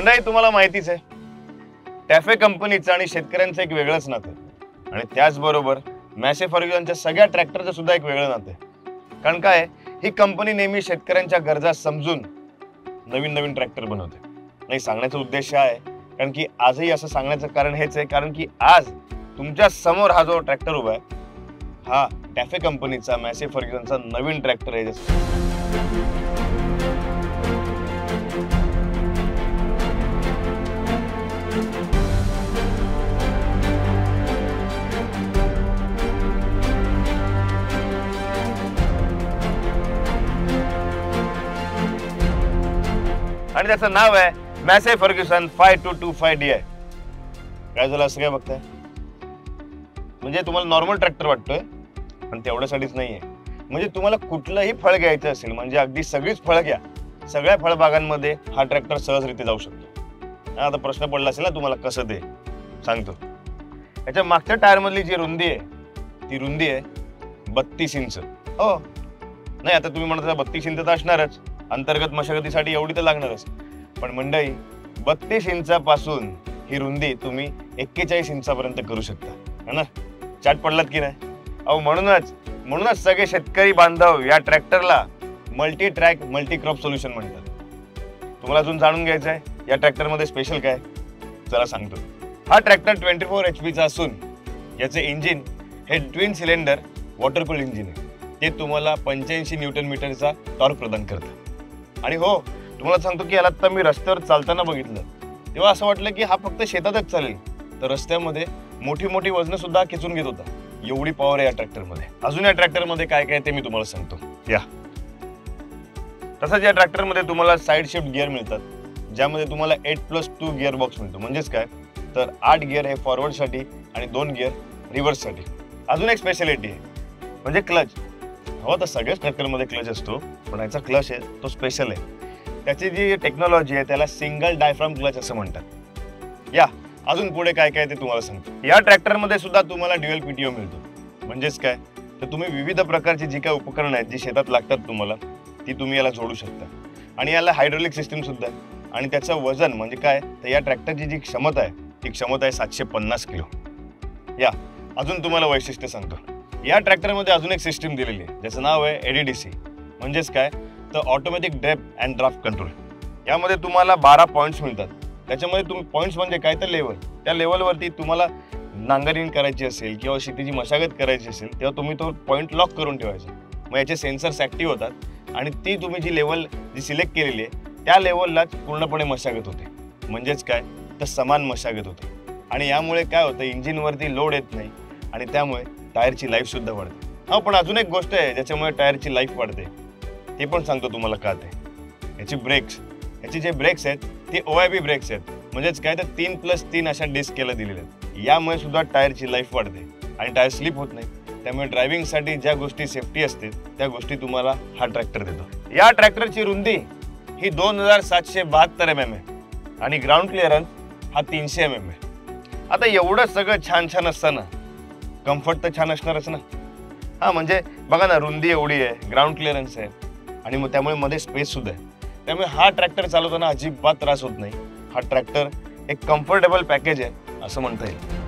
मंडळी तुम्हाला माहितीच आहे, टॅफे कंपनीचं आणि शेतकऱ्यांचं एक वेगळंच नातं आणि त्याचबरोबर मॅसे फर्ग्युसनच्या सगळ्या ट्रॅक्टरचं सुद्धा एक वेगळं नातं आहे. कारण काय, ही कंपनी नेहमी शेतकऱ्यांच्या गरजा समजून नवीन नवीन ट्रॅक्टर बनवते. नाही, सांगण्याचा उद्देश आहे कारण की आजही असं सांगण्याचं कारण हेच आहे, कारण की आज तुमच्या समोर हा जो ट्रॅक्टर उभा आहे हा टॅफे कंपनीचा मॅसे फर्ग्युसनचा नवीन ट्रॅक्टर आहे. आणि त्याचं नाव आहे मॅसे फर्ग्युसन 5225DI. काय झालं असं काय बघताय? म्हणजे तुम्हाला नॉर्मल ट्रॅक्टर वाटतोय, पण तेवढ्यासाठीच नाहीये. म्हणजे तुम्हाला कुठलंही फळ घ्यायचं असेल, म्हणजे अगदी सगळीच फळं घ्या, सगळ्या फळबागांमध्ये हा ट्रॅक्टर सहजरित्या जाऊ शकतो. आता प्रश्न पडला असेल ना तुम्हाला कसं ते सांगतो. याच्या मागच्या टायर मधली जी रुंदी आहे ती रुंदी आहे 32 इंच. हो नाही, आता तुम्ही म्हणता 32 इंच तर असणारच, अंतर्गत मशागतीसाठी एवढी तर लागणारच. पण मंडळी 32 इंचापासून ही रुंदी तुम्ही 41 इंचापर्यंत करू शकता, है ना? चाट पडलात की नाही? अहो म्हणूनच सगळे शेतकरी बांधव या ट्रॅक्टरला multi track multi crop solution म्हणतात. तुम्हाला अजून जाणून घ्यायचं आहे या ट्रॅक्टर मध्ये स्पेशल काय? चला सांगतो. हा ट्रॅक्टर 24 HP चा असून याचे इंजिन हे ट्विन सिलेंडर वॉटरकूल इंजिन आहे. ते तुम्हाला 85 न्यूटन मीटरचा टॉर्क प्रदान करतं. आणि हो, तुम्हाला सांगतो की याला आता मी रस्त्यावर चालताना बघितलं तेव्हा असं वाटलं की हा फक्त शेतातच चालेल, तर रस्त्यामध्ये मोठी मोठी वजनं सुद्धा खेचून घेत होता. एवढी पॉवर आहे या ट्रॅक्टरमध्ये. अजून या ट्रॅक्टरमध्ये काय काय ते मी तुम्हाला सांगतो. या तसंच या ट्रॅक्टरमध्ये तुम्हाला साईड शिफ्ट गिअर मिळतात, ज्यामध्ये तुम्हाला 8+2 गिअर बॉक्स मिळतो. म्हणजेच काय, तर 8 गिअर हे फॉरवर्डसाठी आणि 2 गिअर रिव्हर्ससाठी. अजून एक स्पेशालिटी आहे म्हणजे क्लच. हो, तर सगळ्याच ट्रॅक्टरमध्ये क्लच असतो, पण याचा क्लच आहे तो स्पेशल आहे. त्याची जी टेक्नॉलॉजी आहे त्याला सिंगल डायफ्राम क्लच असं म्हणतात. या अजून पुढे काय काय ते तुम्हाला सांगतो. या ट्रॅक्टरमध्ये सुद्धा तुम्हाला ड्युअल PTO मिळतो. म्हणजेच काय, तर तुम्ही विविध प्रकारची जी काय उपकरणं आहेत जी शेतात लागतात तुम्हाला, ती तुम्ही याला जोडू शकता. आणि याला हायड्रोलिक सिस्टीम सुद्धा आहे. आणि त्याचं वजन म्हणजे काय, तर या ट्रॅक्टरची जी क्षमता आहे ती क्षमता आहे 750 किलो. या अजून तुम्हाला वैशिष्ट्य सांगतो. या ट्रॅक्टरमध्ये अजून एक सिस्टीम दिलेली आहे ज्याचं नाव आहे ADDC. म्हणजेच काय, तर automatic depth and draft control. यामध्ये तुम्हाला 12 पॉईंट्स मिळतात. त्याच्यामध्ये तुम्ही पॉईंट्स म्हणजे काय, तर लेवल. त्या लेवलवरती तुम्हाला नांगरणी करायची असेल किंवा शेतीची मशागत करायची असेल तेव्हा तुम्ही तो पॉईंट लॉक करून ठेवायचा. मग याचे सेन्सर्स ॲक्टिव्ह होतात आणि ती तुम्ही जी लेवल जी सिलेक्ट केलेली आहे त्या लेवललाच पूर्णपणे मशागत होते. म्हणजेच काय, तर समान मशागत होते. आणि यामुळे काय होतं, इंजिनवरती लोड येत नाही आणि त्यामुळे टायरची लाईफ सुद्धा वाढते. हा, पण अजून एक गोष्ट आहे ज्याच्यामुळे टायरची लाईफ वाढते, ते पण सांगतो तुम्हाला का ते. याची ब्रेक्स, याचे जे ब्रेक्स आहेत ते OIB ब्रेक्स आहेत. म्हणजेच काय, तर 3+3 अशा डिस्क केल्या दिलेल्या आहेत. यामुळे सुद्धा टायरची लाईफ वाढते आणि टायर स्लिप होत नाही. त्यामुळे ड्रायव्हिंगसाठी ज्या गोष्टी सेफ्टी असते त्या गोष्टी तुम्हाला हा ट्रॅक्टर देतो. या ट्रॅक्टरची रुंदी ही 2772 mm आहे आणि ग्राउंड क्लिअरन्स हा 300 mm आहे. आता एवढं सगळं छान छान असताना कम्फर्ट तर छान असणारच ना. हा, म्हणजे बघा ना, रुंदी एवढी आहे, ग्राउंड क्लिअरन्स आहे आणि मग त्यामुळे मध्ये स्पेस सुद्धा आहे. त्यामुळे हा ट्रॅक्टर चालवताना अजिबात त्रास होत नाही. हा ट्रॅक्टर एक कम्फर्टेबल पॅकेज आहे असं म्हणता येईल.